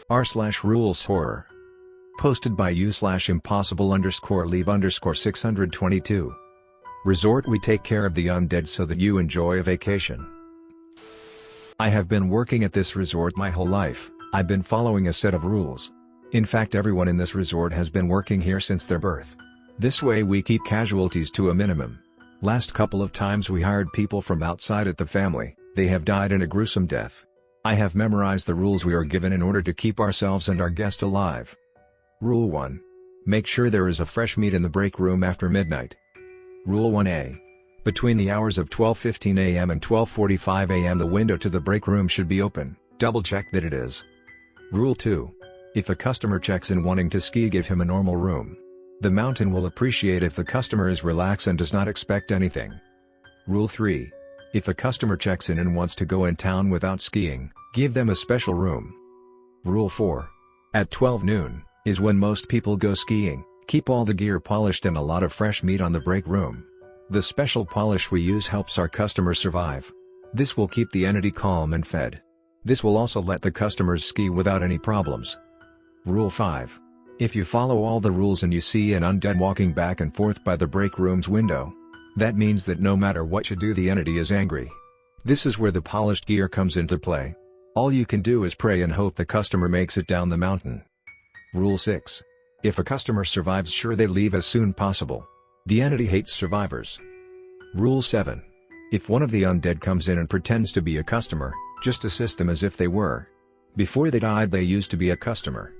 r/rules horror. Posted by u/impossible_leave_622. Resort: we take care of the undead so that you enjoy a vacation. I have been working at this resort my whole life. I've been following a set of rules. In fact, everyone in this resort has been working here since their birth. This way we keep casualties to a minimum. Last couple of times we hired people from outside at the family, they have died in a gruesome death. I have memorized the rules we are given in order to keep ourselves and our guest alive. Rule 1. Make sure there is a fresh meat in the break room after midnight. Rule 1A. Between the hours of 12:15 a.m. and 12:45 a.m. the window to the break room should be open, double check that it is. Rule 2. If a customer checks in wanting to ski, give him a normal room. The mountain will appreciate if the customer is relaxed and does not expect anything. Rule 3. If a customer checks in and wants to go in town without skiing, give them a special room. Rule 4. At 12 noon, is when most people go skiing, keep all the gear polished and a lot of fresh meat on the break room. The special polish we use helps our customers survive. This will keep the entity calm and fed. This will also let the customers ski without any problems. Rule 5. If you follow all the rules and you see an undead walking back and forth by the break room's window, that means that no matter what you do the entity is angry. This is where the polished gear comes into play. All you can do is pray and hope the customer makes it down the mountain. Rule 6. If a customer survives, sure they leave as soon possible. The entity hates survivors. Rule 7. If one of the undead comes in and pretends to be a customer, just assist them as if they were. Before they died they used to be a customer.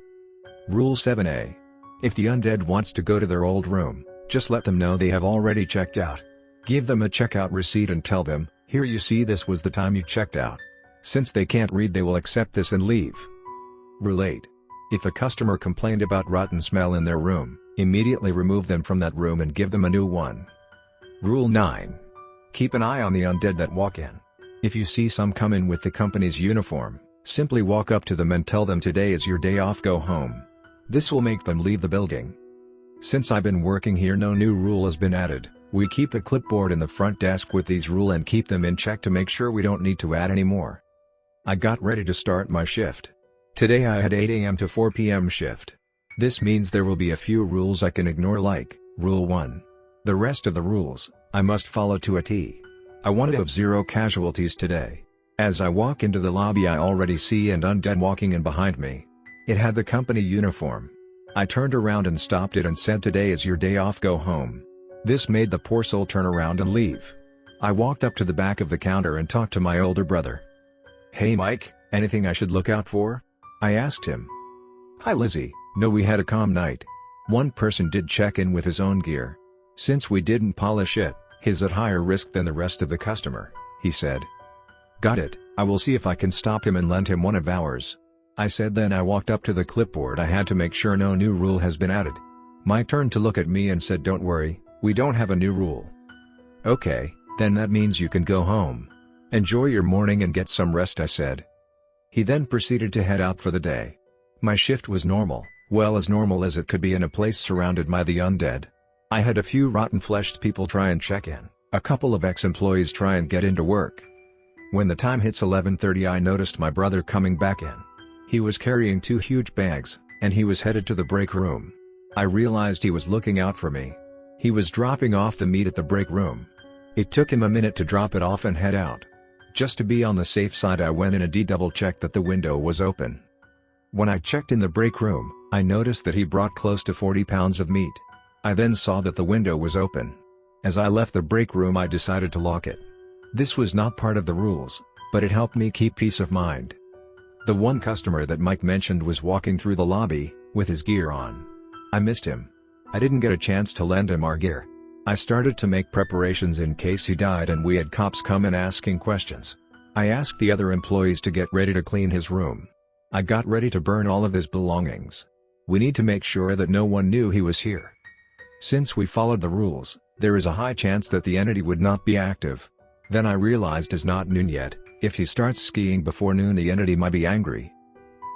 Rule 7A. If the undead wants to go to their old room, just let them know they have already checked out. Give them a checkout receipt and tell them, here you see, this was the time you checked out. Since they can't read, they will accept this and leave. Rule 8. If a customer complained about rotten smell in their room, immediately remove them from that room and give them a new one. Rule 9. Keep an eye on the undead that walk in. If you see some come in with the company's uniform, simply walk up to them and tell them today is your day off, go home. This will make them leave the building. Since I've been working here, no new rule has been added. We keep a clipboard in the front desk with these rules and keep them in check to make sure we don't need to add any more. I got ready to start my shift. Today I had 8 a.m. to 4 p.m. shift. This means there will be a few rules I can ignore, like Rule 1. The rest of the rules, I must follow to a T. I want to have 0 casualties today. As I walk into the lobby I already see an undead walking in behind me. It had the company uniform. I turned around and stopped it and said, today is your day off, go home. This made the poor soul turn around and leave. I walked up to the back of the counter and talked to my older brother. Hey Mike, anything I should look out for? I asked him. Hi Lizzie, no, we had a calm night. One person did check in with his own gear. Since we didn't polish it, he's at higher risk than the rest of the customer, he said. Got it, I will see if I can stop him and lend him one of ours. I said. Then I walked up to the clipboard. I had to make sure no new rule has been added. Mike turned to look at me and said, don't worry, we don't have a new rule. Okay, then that means you can go home. Enjoy your morning and get some rest, I said. He then proceeded to head out for the day. My shift was normal, well, as normal as it could be in a place surrounded by the undead. I had a few rotten-fleshed people try and check in, a couple of ex-employees try and get into work. When the time hits 11:30 I noticed my brother coming back in. He was carrying 2 huge bags, and he was headed to the break room. I realized he was looking out for me. He was dropping off the meat at the break room. It took him a minute to drop it off and head out. Just to be on the safe side I went in and double-checked that the window was open. When I checked in the break room, I noticed that he brought close to 40 pounds of meat. I then saw that the window was open. As I left the break room I decided to lock it. This was not part of the rules, but it helped me keep peace of mind. The one customer that Mike mentioned was walking through the lobby, with his gear on. I missed him. I didn't get a chance to lend him our gear. I started to make preparations in case he died and we had cops come in asking questions. I asked the other employees to get ready to clean his room. I got ready to burn all of his belongings. We need to make sure that no one knew he was here. Since we followed the rules, there is a high chance that the entity would not be active. Then I realized it's not noon yet. If he starts skiing before noon the entity might be angry.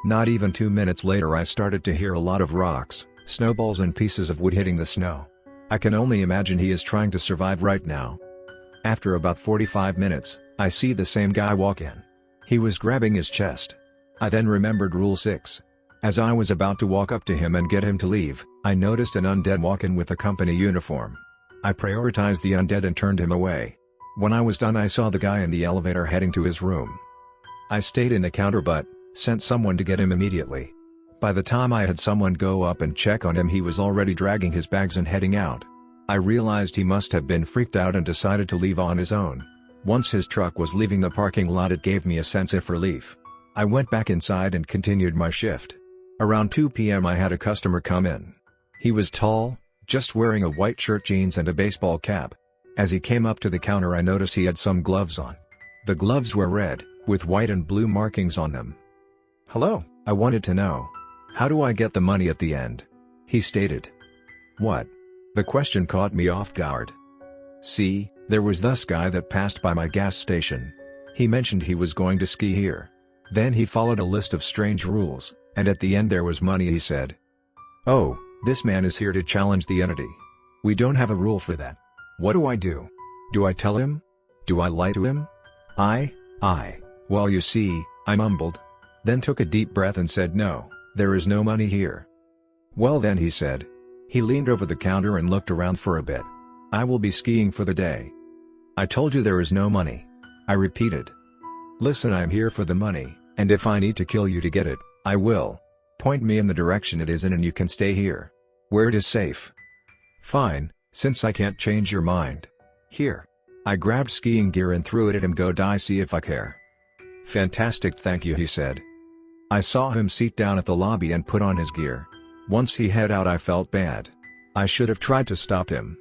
Not even 2 minutes later I started to hear a lot of rocks, snowballs and pieces of wood hitting the snow. I can only imagine he is trying to survive right now. After about 45 minutes, I see the same guy walk in. He was grabbing his chest. I then remembered Rule 6. As I was about to walk up to him and get him to leave, I noticed an undead walk in with a company uniform. I prioritized the undead and turned him away. When I was done, I saw the guy in the elevator heading to his room. I stayed in the counter but sent someone to get him immediately. By the time I had someone go up and check on him, he was already dragging his bags and heading out. I realized he must have been freaked out and decided to leave on his own. Once his truck was leaving the parking lot, it gave me a sense of relief. I went back inside and continued my shift. Around 2 p.m. I had a customer come in. He was tall, just wearing a white shirt, jeans and a baseball cap. As he came up to the counter, I noticed he had some gloves on. The gloves were red, with white and blue markings on them. "Hello," I wanted to know. "How do I get the money at the end?" he stated. "What?" The question caught me off guard. See, there was this guy that passed by my gas station. He mentioned he was going to ski here. Then he followed a list of strange rules, and at the end there was money, he said. "Oh, this man is here to challenge the entity. We don't have a rule for that. What do I do? Do I tell him? Do I lie to him?" Well, you see," I mumbled. Then took a deep breath and said, "No, there is no money here." "Well then," he said. He leaned over the counter and looked around for a bit. "I will be skiing for the day." "I told you there is no money," I repeated. "Listen, I am here for the money, and if I need to kill you to get it, I will. Point me in the direction it is in and you can stay here. Where it is safe." "Fine, since I can't change your mind. Here." I grabbed skiing gear and threw it at him. "Go die, see if I care." "Fantastic, thank you," he said. I saw him sit down at the lobby and put on his gear. Once he head out, I felt bad. I should have tried to stop him.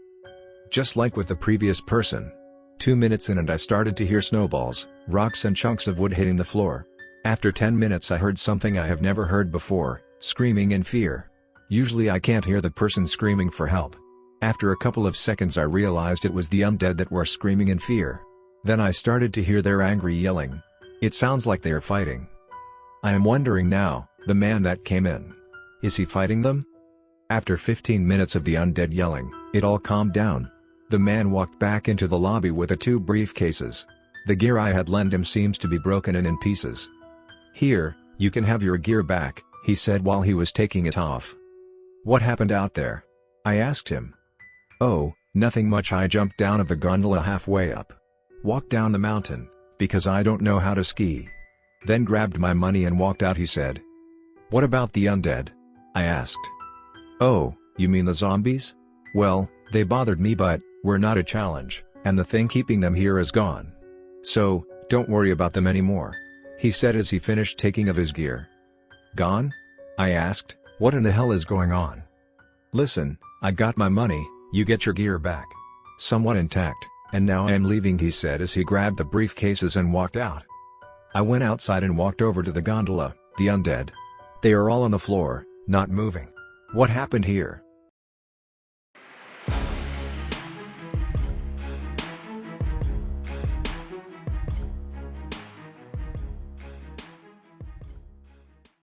Just like with the previous person. 2 minutes in and I started to hear snowballs, rocks and chunks of wood hitting the floor. After 10 minutes I heard something I have never heard before, screaming in fear. Usually I can't hear the person screaming for help. After a couple of seconds I realized it was the undead that were screaming in fear. Then I started to hear their angry yelling. It sounds like they are fighting. I am wondering now, the man that came in. Is he fighting them? After 15 minutes of the undead yelling, it all calmed down. The man walked back into the lobby with the 2 briefcases. The gear I had lent him seems to be broken and in pieces. "Here, you can have your gear back," he said while he was taking it off. "What happened out there?" I asked him. "Oh, nothing much. I jumped down of the gondola halfway up. Walked down the mountain, because I don't know how to ski. Then grabbed my money and walked out," he said. "What about the undead?" I asked. "Oh, you mean the zombies? Well, they bothered me but were not a challenge, and the thing keeping them here is gone. So, don't worry about them anymore," he said as he finished taking of his gear. "Gone?" I asked, "What in the hell is going on?" "Listen, I got my money, you get your gear back. Somewhat intact, and now I am leaving," he said as he grabbed the briefcases and walked out. I went outside and walked over to the gondola, the undead. They are all on the floor, not moving. What happened here?